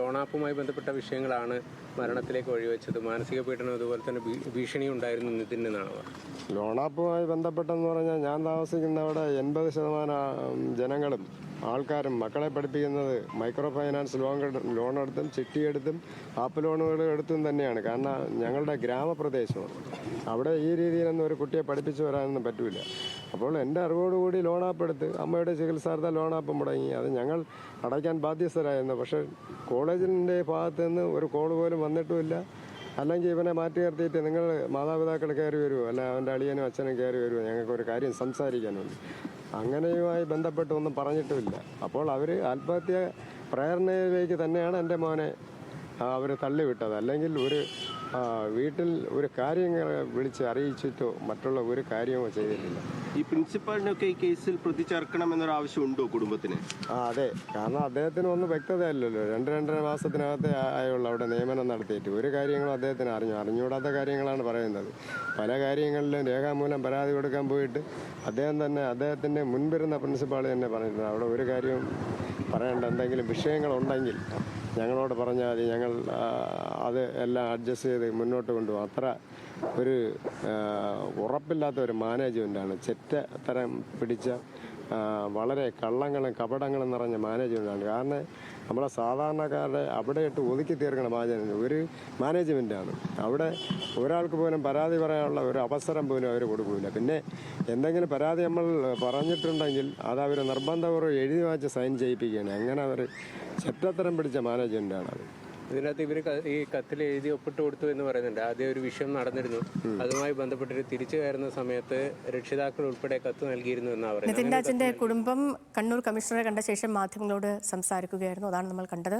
ലോണാപ്പുമായി ബന്ധപ്പെട്ട വിഷയങ്ങളാണ് മരണത്തിലേക്ക് വഴിവെച്ചത്. മാനസിക പീഡനം അതുപോലെ തന്നെ ഭീഷണി ഉണ്ടായിരുന്നു നിതിൻ എന്നാണ് പറഞ്ഞത്. ലോണാപ്പുമായി ബന്ധപ്പെട്ടെന്ന് പറഞ്ഞാൽ ഞാൻ താമസിക്കുന്ന അവിടെ 80% ജനങ്ങളും ആൾക്കാരും മക്കളെ പഠിപ്പിക്കുന്നത് മൈക്രോ ഫൈനാൻസ് ലോണെടുത്തും ചിട്ടിയെടുത്തും ആപ്പ് ലോണുകൾ എടുത്തും തന്നെയാണ്. കാരണം ഞങ്ങളുടെ ഗ്രാമപ്രദേശമാണ്. അവിടെ ഈ രീതിയിലൊന്നും ഒരു കുട്ടിയെ പഠിപ്പിച്ചു വരാനൊന്നും പറ്റില്ല. അപ്പോൾ എൻ്റെ അറിവോടുകൂടി ലോണാപ്പ് എടുത്ത് അമ്മയുടെ ചികിത്സാർത്ഥം ലോണാപ്പ് മുടങ്ങി. അത് ഞങ്ങൾ അടയ്ക്കാൻ ബാധ്യസ്ഥരായിരുന്നു. പക്ഷേ കോളേജിൻ്റെ ഭാഗത്ത് നിന്ന് ഒരു കോൾ പോലും വന്നിട്ടുമില്ല. അല്ലെങ്കിൽ ഇവനെ മാറ്റി നിർത്തിയിട്ട് നിങ്ങൾ മാതാപിതാക്കൾ കയറി വരുമോ, അല്ല അവൻ്റെ അളിയനും അച്ഛനും കയറി വരുമോ, ഞങ്ങൾക്കൊരു കാര്യം സംസാരിക്കാനുണ്ട്, അങ്ങനെയുമായി ബന്ധപ്പെട്ട് ഒന്നും പറഞ്ഞിട്ടുമില്ല. അപ്പോൾ അവർ ആത്മഹത്യ പ്രേരണയിലേക്ക് തന്നെയാണ് എൻ്റെ മോനെ അവർ തള്ളിവിട്ടത്. അല്ലെങ്കിൽ ഒരു വീട്ടിൽ ഒരു കാര്യങ്ങൾ വിളിച്ച് അറിയിച്ചിട്ടോ മറ്റുള്ള ഒരു കാര്യമോ ചെയ്തിട്ടില്ല. ഈ പ്രിൻസിപ്പാളിനൊക്കെ ഈ കേസിൽ പ്രതി ചേർക്കണമെന്നൊരു ആവശ്യമുണ്ടോ കുടുംബത്തിന്? അതെ, കാരണം അദ്ദേഹത്തിന് ഒന്നും വ്യക്തതയല്ലല്ലോ. 2-2.5 മാസത്തിനകത്തെ ആയുള്ളൂ അവിടെ നിയമനം നടത്തിയിട്ട്. ഒരു കാര്യങ്ങളും അദ്ദേഹത്തിന് അറിഞ്ഞുകൂടാത്ത കാര്യങ്ങളാണ് പറയുന്നത്. പല കാര്യങ്ങളിലും രേഖാമൂലം പരാതി കൊടുക്കാൻ പോയിട്ട് അദ്ദേഹത്തിൻ്റെ മുൻപിരുന്ന പ്രിൻസിപ്പാൾ തന്നെ പറഞ്ഞിട്ടുണ്ട്, അവിടെ ഒരു കാര്യവും പറയേണ്ട, എന്തെങ്കിലും വിഷയങ്ങളുണ്ടെങ്കിൽ ഞങ്ങളോട് പറഞ്ഞാൽ മതി, ഞങ്ങൾ അത് എല്ലാം അഡ്ജസ്റ്റ് ചെയ്ത് മുന്നോട്ട് കൊണ്ടുപോകും. അത്ര ഒരു ഉറപ്പില്ലാത്ത ഒരു മാനേജ്മെൻറ്റാണ്. ചെറ്റത്തരം പിടിച്ച വളരെ കള്ളങ്ങളും കപടങ്ങളും നിറഞ്ഞ മാനേജ്മെൻറ്റാണ്. കാരണം നമ്മളെ സാധാരണക്കാരുടെ അവിടെ ഇട്ട് ഒതുക്കി തീർക്കണ ഒരു മാനേജ്മെൻറ്റാണ്. അവിടെ ഒരാൾക്ക് പോലും പരാതി പറയാനുള്ള ഒരു അവസരം പോലും അവർ കൊടുക്കില്ല. പിന്നെ എന്തെങ്കിലും പരാതി നമ്മൾ പറഞ്ഞിട്ടുണ്ടെങ്കിൽ അത് അവർ നിർബന്ധപൂർവ്വം എഴുതി വായിച്ച് സൈൻ ചെയ്യിപ്പിക്കുകയാണ്. അങ്ങനെ അവർ ചെറ്റത്തരം പിടിച്ച മാനേജ്മെൻറ്റാണ് അത്. ഇതിനകത്ത് ഇവർ ഈ കത്തിൽ എഴുതി ഒപ്പിട്ട് കൊടുത്തു എന്ന് പറയുന്നുണ്ട്. ആദ്യം ഒരു വിഷയം നടന്നിരുന്നു, അതുമായി ബന്ധപ്പെട്ടിട്ട് തിരിച്ചു കയറുന്ന സമയത്ത് രക്ഷിതാക്കൾ ഉൾപ്പെടെ കത്ത് നൽകിയിരുന്നു എന്നാണ് പറയുന്നത്. നിതിൻ രാജിന്റെ കുടുംബം കണ്ണൂർ കമ്മീഷണറെ കണ്ട ശേഷം മാധ്യമങ്ങളോട് സംസാരിക്കുകയായിരുന്നു. അതാണ് നമ്മൾ കണ്ടത്.